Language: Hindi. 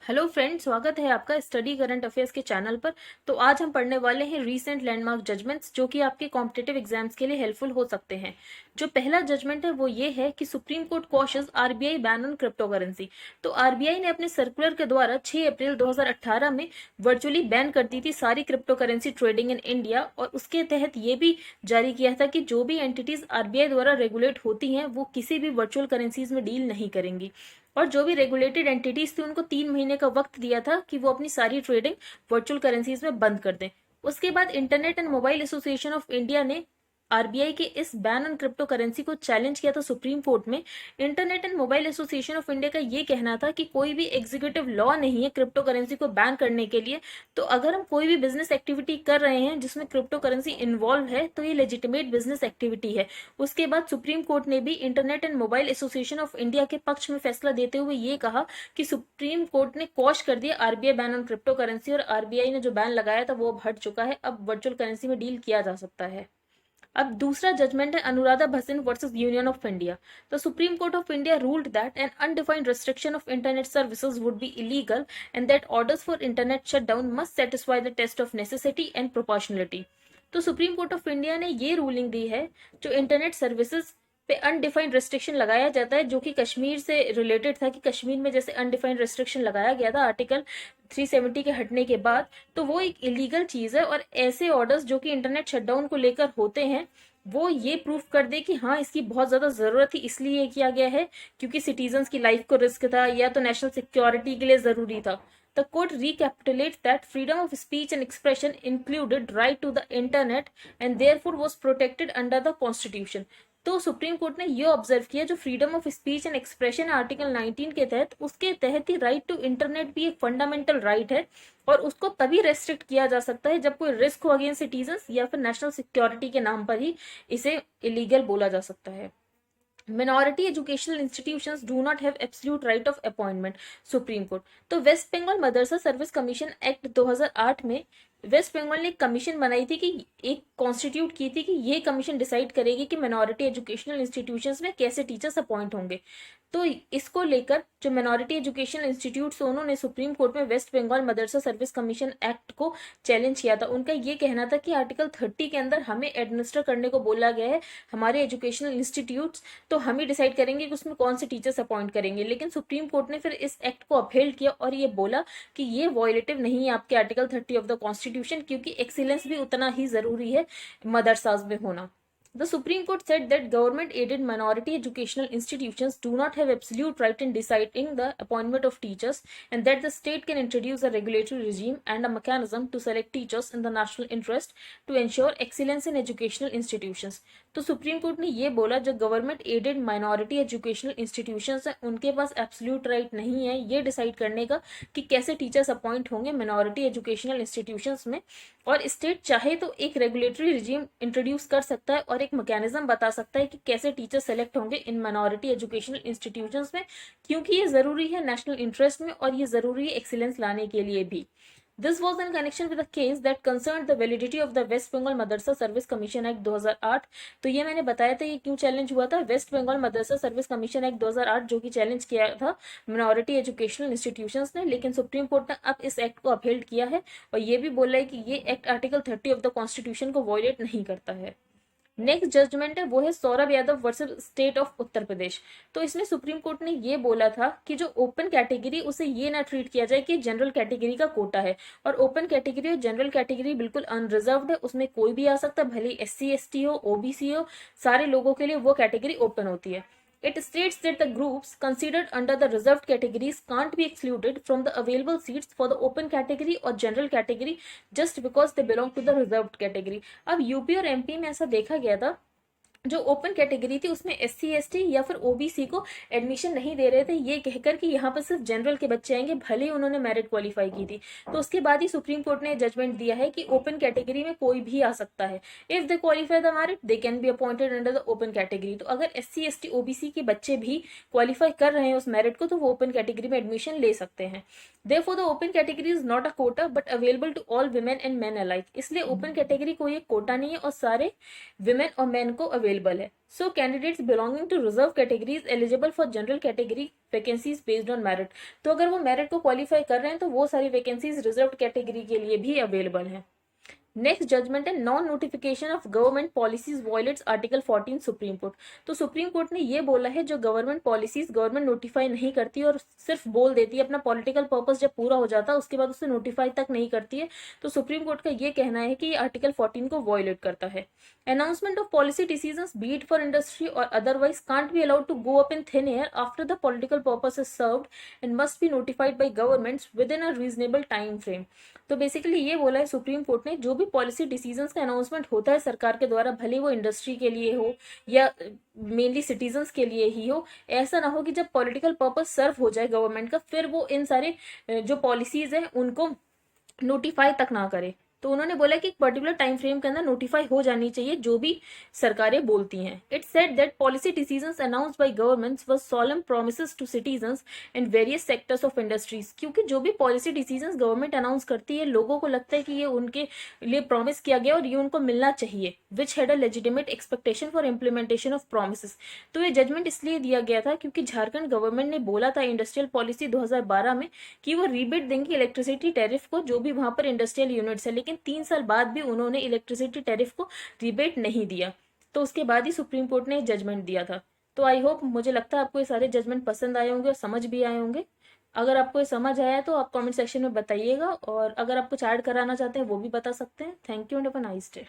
हेलो फ्रेंड, स्वागत है आपका स्टडी करंट अफेयर्स के चैनल पर। तो आज हम पढ़ने वाले हैं रीसेंट लैंडमार्क जजमेंट्स जो कि आपके कॉम्पिटिटिव एग्जाम्स के लिए हेल्पफुल हो सकते हैं। जो पहला जजमेंट है वो ये है कि supreme court cautious RBI ban on crypto currency. तो आरबीआई ने अपने सर्कुलर के द्वारा 6 अप्रैल 2018 में वर्चुअली बैन कर दी थी सारी crypto currency trading in India, और उसके तहत ये भी जारी किया था कि जो भी एंटिटीज आरबीआई द्वारा रेगुलेट होती हैं वो किसी भी वर्चुअल करेंसीज में डील नहीं करेंगी। और जो भी रेगुलेटेड एंटिटीज थी उनको 3 महीने का वक्त दिया था कि वो अपनी सारी ट्रेडिंग वर्चुअल करेंसीज में बंद कर दें। उसके बाद internet and mobile association of India ने आरबीआई के इस बैन ऑन क्रिप्टो करेंसी को चैलेंज किया था सुप्रीम कोर्ट में। Internet and mobile association of India का ये कहना था कि कोई भी एग्जीक्यूटिव लॉ नहीं है क्रिप्टो करेंसी को बैन करने के लिए। तो अगर हम कोई भी बिजनेस एक्टिविटी कर रहे हैं जिसमें क्रिप्टो करेंसी इन्वॉल्व है तो ये लेजिटिमेट बिजनेस एक्टिविटी है। उसके बाद सुप्रीम कोर्ट ने भी internet and mobile association of India के पक्ष में फैसला देते हुए ये कहा कि सुप्रीम कोर्ट ने कॉश कर दिया RBI ban on crypto currency, और आरबीआई ने जो बैन लगाया था वो अब हट चुका है। अब वर्चुअल करेंसी में डील किया जा सकता है। अब दूसरा जजमेंट है Anuradha Bhasin versus union of India. The Supreme Court of India ruled that an undefined restriction of internet services would be illegal and that orders for internet shutdown must satisfy the test of necessity and proportionality. तो सुप्रीम कोर्ट ऑफ इंडिया ने ये रूलिंग दी है जो इंटरनेट सर्विसेज पे अनडिफाइंड रेस्ट्रिक्शन लगाया जाता है, जो कि कश्मीर से रिलेटेड था कि कश्मीर में जैसे अनडिफाइंड रेस्ट्रिक्शन लगाया गया था आर्टिकल 370 के हटने के बाद, तो वो एक इलीगल चीज है। और ऐसे ऑर्डर्स जो कि इंटरनेट शटडाउन को लेकर होते हैं वो ये प्रूफ कर दे कि हाँ इसकी बहुत ज्यादा जरूरत थी, इसलिए ये किया गया है क्योंकि सिटीजन्स की लाइफ को रिस्क था या तो नेशनल सिक्योरिटी के लिए जरूरी था। The court recapitulates that freedom of speech and expression included right to the internet and therefore was protected under the constitution. तो सुप्रीम कोर्ट ने ये ऑब्जर्व किया जो freedom of speech and expression article 19 के तहत, उसके तहत ही राइट टू इंटरनेट भी एक फंडामेंटल राइट है, और उसको तभी रेस्ट्रिक्ट किया जा सकता है जब कोई रिस्क हो अगेंस्ट सिटीजन्स या फिर नेशनल सिक्योरिटी के नाम पर ही इसे इलीगल बोला जा सकता है। Minority educational institutions do not have absolute right of appointment. Supreme court तो वेस्ट बंगाल मदरसा सर्विस कमीशन एक्ट 2008 में वेस्ट बंगाल ने एक कमीशन बनाई थी कि एक कॉन्स्टिट्यूट की थी कि ये कमीशन डिसाइड करेगी कि मिनॉरिटी एजुकेशनल इंस्टीट्यूशंस में कैसे टीचर्स अपॉइंट होंगे। तो इसको लेकर जो मिनॉरिटी एजुकेशनल इंस्टीट्यूट्स उन्होंने सुप्रीम कोर्ट में वेस्ट बंगाल मदरसा सर्विस कमीशन एक्ट को चैलेंज किया था। उनका ये कहना था कि आर्टिकल 30 के अंदर हमें एडमिनिस्टर करने को बोला गया है हमारे एजुकेशनल इंस्टीट्यूट्स, तो हम ही डिसाइड करेंगे कि उसमें कौन से टीचर्स अपॉइंट करेंगे। लेकिन सुप्रीम कोर्ट ने फिर इस एक्ट को अपहेल्ड किया और ये बोला कि ये वॉयलेटिव नहीं है आपके आर्टिकल 30 ऑफ द कॉन्स्टिट्यूशन, क्योंकि एक्सीलेंस भी उतना ही जरूरी है मदरसाज में होना। The Supreme Court said that government-aided minority educational institutions do not have absolute right in deciding the appointment of teachers, and that the state can introduce a regulatory regime and a mechanism to select teachers in the national interest to ensure excellence in educational institutions. तो सुप्रीम कोर्ट ने ये बोला जो government aided minority educational institutions हैं उनके पास एब्सोल्यूट राइट नहीं है ये डिसाइड करने का कि कैसे टीचर्स अपॉइंट होंगे मिनॉरिटी एजुकेशनल इंस्टीट्यूशंस में, और स्टेट चाहे तो एक रेगुलेटरी रिजीम इंट्रोड्यूस कर सकता है और एक मैकेनिज्म बता सकता है कि कैसे टीचर सेलेक्ट होंगे इन माइनॉरिटी एजुकेशनल इंस्टीट्यूशंस में, क्योंकि ये जरूरी है नेशनल इंटरेस्ट में और ये जरूरी है एक्सीलेंस लाने के लिए भी। This was in connection with a case that concerned the validity of the West Bengal Madrasa Service Commission Act 2008। तो ये मैंने बताया था ये क्यों चैलेंज हुआ था। वेस्ट बंगाल मदरसा सर्विस कमीशन एक्ट 2008 जो कि चैलेंज किया था मिनॉरिटी एजुकेशनल इंस्टीट्यूशंस ने, लेकिन सुप्रीम कोर्ट ने अब इस एक्ट को अपहेल्ड किया है और ये भी बोला है कि ये act article 30 of the constitution को वॉयलेट नहीं करता है। नेक्स्ट जजमेंट है वो है Saurabh Yadav versus state of Uttar Pradesh. तो इसमें सुप्रीम कोर्ट ने ये बोला था कि जो ओपन कैटेगरी उसे ये ना ट्रीट किया जाए कि जनरल कैटेगरी का कोटा है, और ओपन कैटेगरी और जनरल कैटेगरी बिल्कुल अनरिजर्व्ड है, उसमें कोई भी आ सकता है, भले SC ST हो OBC हो, सारे लोगों के लिए वो कैटेगरी ओपन होती है। It states that the groups considered under the reserved categories can't be excluded from the available seats for the open category or general category just because they belong to the reserved category। अब यूपी और MP में ऐसा देखा गया था जो ओपन कैटेगरी थी उसमें SC ST या फिर OBC को एडमिशन नहीं दे रहे थे ये कहकर कि यहाँ पर सिर्फ जनरल के बच्चे आएंगे भले ही उन्होंने मेरिट क्वालिफाई की थी। तो उसके बाद ही सुप्रीम कोर्ट ने जजमेंट दिया है कि ओपन कैटेगरी में कोई भी आ सकता है। If they qualify the merit they can be appointed under the open category. तो अगर SC ST OBC के बच्चे भी क्वालिफाई कर रहे हैं उस मेरिट को तो वो ओपन कैटेगरी में एडमिशन ले सकते हैं। Therefore, the open category is not a quota but available to all women and men alike। इसलिए ओपन कैटेगरी कोई एक कोटा नहीं है और सारे विमेन और मैन को अवेलेबल अवेलेबल है। So candidates belonging to reserve categories eligible for general category vacancies based on merit. तो अगर वो मेरिट को क्वालिफाई कर रहे हैं तो वो सारी वैकेंसीज रिजर्व कैटेगरी के लिए भी अवेलेबल है। नेक्स्ट जजमेंट है non notification of government policies violets article 14 supreme court. तो सुप्रीम कोर्ट ने ये बोला है जो गवर्नमेंट पॉलिसीज गवर्नमेंट नोटिफाई नहीं करती और सिर्फ बोल देती है, अपना पॉलिटिकल पर्पस जब पूरा हो जाता है उसके बाद उसे नोटिफाई तक नहीं करती है, तो सुप्रीम कोर्ट का ये कहना है कि ये आर्टिकल 14 को वायलेट करता है। Announcement of policy decisions, be it for industry or otherwise, can't be allowed to go up in thin air after the political purpose is served and must be notified by governments within a reasonable time frame। तो बेसिकली ये बोला है सुप्रीम कोर्ट ने, जो भी पॉलिसी डिसीजंस का अनाउंसमेंट होता है सरकार के द्वारा, भले वो इंडस्ट्री के लिए हो या मेनली सिटीजन्स के लिए ही हो, ऐसा ना हो कि जब पॉलिटिकल पर्पस सर्व हो जाए गवर्नमेंट का फिर वो इन सारे जो पॉलिसीज हैं उनको नोटिफाई तक ना करे। तो उन्होंने बोला कि एक पर्टिकुलर टाइम फ्रेम के अंदर नोटिफाई हो जानी चाहिए जो भी सरकारें बोलती हैं। It said that policy decisions announced by governments was solemn promises to citizens in various sectors of industries. क्योंकि जो भी पॉलिसी डिसीजंस गवर्नमेंट अनाउंस करती है लोगों को लगता है कि ये उनके लिए प्रॉमिस किया गया और ये उनको मिलना चाहिए, which had a legitimate expectation for implementation of promises. तो ये जजमेंट इसलिए दिया गया था क्योंकि झारखंड गवर्नमेंट ने बोला था इंडस्ट्रियल पॉलिसी 2012 में कि वो रिबेट देंगे इलेक्ट्रिसिटी टैरिफ को जो भी वहां पर इंडस्ट्रियल यूनिट्स है, लेकिन 3 साल बाद भी उन्होंने इलेक्ट्रिसिटी टैरिफ को रिबेट नहीं दिया। तो उसके बाद ही सुप्रीम कोर्ट ने जजमेंट दिया था। तो आई होप, मुझे लगता है आपको ये सारे जजमेंट पसंद आए होंगे और समझ भी आए होंगे। अगर आपको ये समझ आया तो आप कमेंट सेक्शन में बताइएगा, और अगर आप कुछ ऐड कराना चाहते हैं वो भी बता सकते हैं। Thank you and have a nice day.